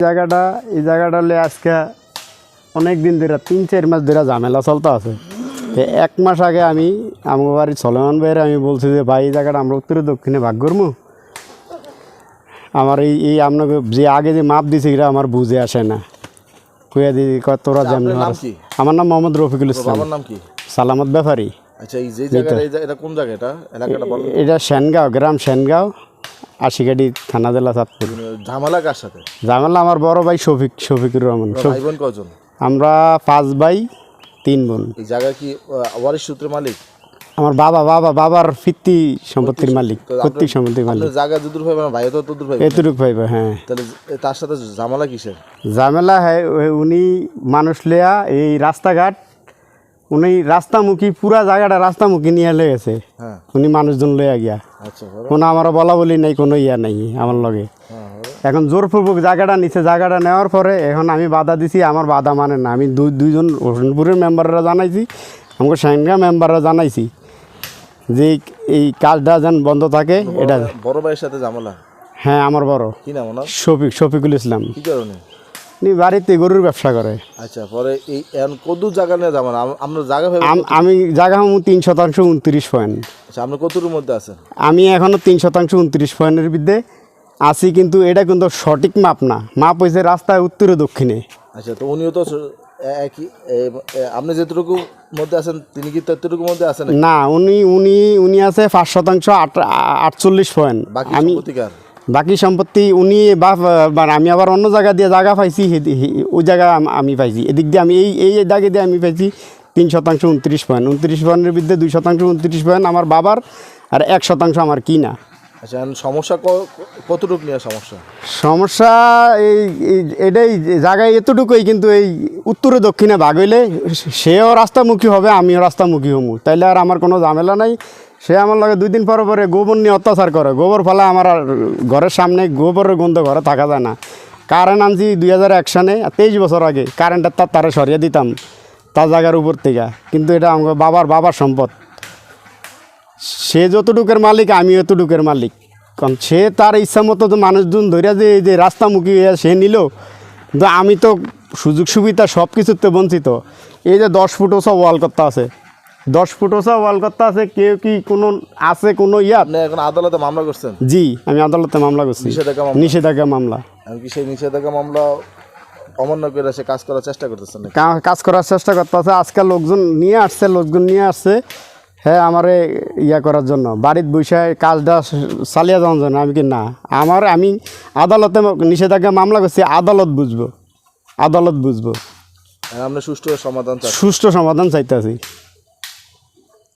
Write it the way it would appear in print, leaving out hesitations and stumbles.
এই জায়গাটা হলে আজকে অনেক দিন ধরে 3-4 মাস ধরে ঝামেলা চলতে আছে। তো 1 মাস আগে আমি আমার বাড়ির সলেমান ভাইয়ের আমি বলছি যে ভাই এই জায়গাটা আমরা উত্তরে দক্ষিণে ভাগ করবো। আমার এই আপনাকে যে আগে যে মাপ দিছে এটা আমার বুঝে আসে না। কুয়া দিদি তোরা যেমন। আমার নাম মোহাম্মদ রফিকুল ইসলাম। নাম কি? সালামত ব্যাপারী। আচ্ছা, এই যে জায়গাটা এটা কোন জায়গা? এটা এলাকাটা বলো। এটা সেনগাঁও, গ্রাম সেনগাঁও, আশিগাড়ি থানা জেলা চাঁদপুর। ঝামেলা কার সাথে? ঝামেলা আমার বড় ভাই শফিকুর রহমান। ভাই বোন কজন? আমরা 5 ভাই 3 বোন। এই জায়গা কি ওয়ারিশ সূত্রের মালিক? আমার বাবার ফিত্তি সম্পত্তির মালিক, প্রত্যেক সম্পত্তির মালিক। জায়গা যদুর ভাই ভাই তো তদুর ভাই এতটুক ভাইবা। হ্যাঁ, তাহলে তার সাথে ঝামেলা কিসের? ঝামেলা হ্যাঁ, উনি মানুষ লেয়া এই রাস্তাঘাট উনি রাস্তামুখী পুরা জায়গাটা রাস্তামুখী নিয়ে লেগেছে। হ্যাঁ, উনি মানুষজন লইয়া গিয়া। আচ্ছা, কোনো আমার বলা বলি নাই, কোনো ইয়া নাই আমার লগে। এখন জোরপূর্বক জায়গাটা নিচে, জায়গাটা নেওয়ার পরে এখন আমি বাধা দিছি, আমার বাধা মানে না। আমি দুইজন হোসেনপুরের মেম্বাররা জানাইছি, আমাকে সেনগাঁ মেম্বাররা জানাইছি যে এই কাজটা যেন বন্ধ থাকে। এটা বড় ভাইয়ের সাথে ঝামেলা? হ্যাঁ, আমার বড়। কি নাম ওনার? শফিকুল ইসলাম। কি কারণে? উনি বাড়িতে গরুর ব্যবসা করে। আচ্ছা, পরে এই কত জায়গা নিয়ে ঝামেলা? আমরা জায়গা আমি জায়গা হম 3% 29 পয়েন্ট। আচ্ছা, আমরা কতটুর মধ্যে আছেন? আমি এখনো 3% 29 পয়েন্টের বিরুদ্ধে আছি, কিন্তু এটা কিন্তু সঠিক মাপ না। মাপ হয়েছে রাস্তায় উত্তরে দক্ষিণে। আচ্ছা, তো উনিও তো একই, আপনি যেটুকু মধ্যে আছেন তিনি কি ততটুকুর মধ্যে আছেন না? উনি আছে 5% 48 পয়েন্ট। আমি বাকি সম্পত্তি উনি আমি আবার অন্য জায়গা দিয়ে জায়গা পাইছি, ওই জায়গায় আমি পাইছি। এদিক দিয়ে আমি এই দাগে দিয়ে আমি পাইছি 3% 29 পয়েন্ট। 29 পয়েন্টের বিরুদ্ধে 2% 29 পয়েন্ট আমার বাবার, আর 1% আমার কিনা। আচ্ছা, সমস্যা কতটুকু নিয়ে সমস্যা এটাই জায়গায় এতটুকুই, কিন্তু এই উত্তরে দক্ষিণে ভাগ হইলে সেও রাস্তামুখী হবে, আমিও রাস্তামুখী হবো, তাইলে আর আমার কোনো ঝামেলা নাই। সে আমার লাগে 2 দিন পরে পরে গোবর নিয়ে অত্যাচার করে। গোবর ফেলা আমার ঘরের সামনে, গোবরের গন্ধ ঘরে থাকা যায় না। কারেন্ট আনছি 2001 সালে, 23 বছর আগে। কারেন্টের তারে সরিয়ে দিতাম তার জায়গার উপর থেকে, কিন্তু এটা আমার বাবার সম্পদ। সে যতটুকের মালিক আমিও এতটুকের মালিক। কারণ সে তার ইচ্ছা মতো তো মানুষজন ধরিয়া যে রাস্তামুখী সে নিল, কিন্তু আমি তো সুযোগ সুবিধা সব কিছুতে বঞ্চিত। এই যে 10 ফুট ওসব ওয়াল করতে আছে, 10 ফুট ওসব ওয়াল করতে আছে, কেউ কি কোনো আছে কোনো ইয়া? আপনি এখন আদালতে মামলা করছেন? জি, আমি আদালতে মামলা করছি, নিষেধাজ্ঞা মামলা। আমি কি সেই নিষেধাজ্ঞা মামলা অমান্য করে সে কাজ করার চেষ্টা করতেছেন? কাজ করার চেষ্টা করতেছে। আজকাল লোকজন নিয়ে আসছে হ্যাঁ আমারে ইয়া করার জন্য, বাড়ির বৈশায় কাজটা চালিয়ে যাওয়ার জন্য। আমি কি না, আমি আদালতে নিষেধাজ্ঞা মামলা করছি, আদালত বুঝবো। আমরা সুষ্ঠু সমাধান চাইতেছি।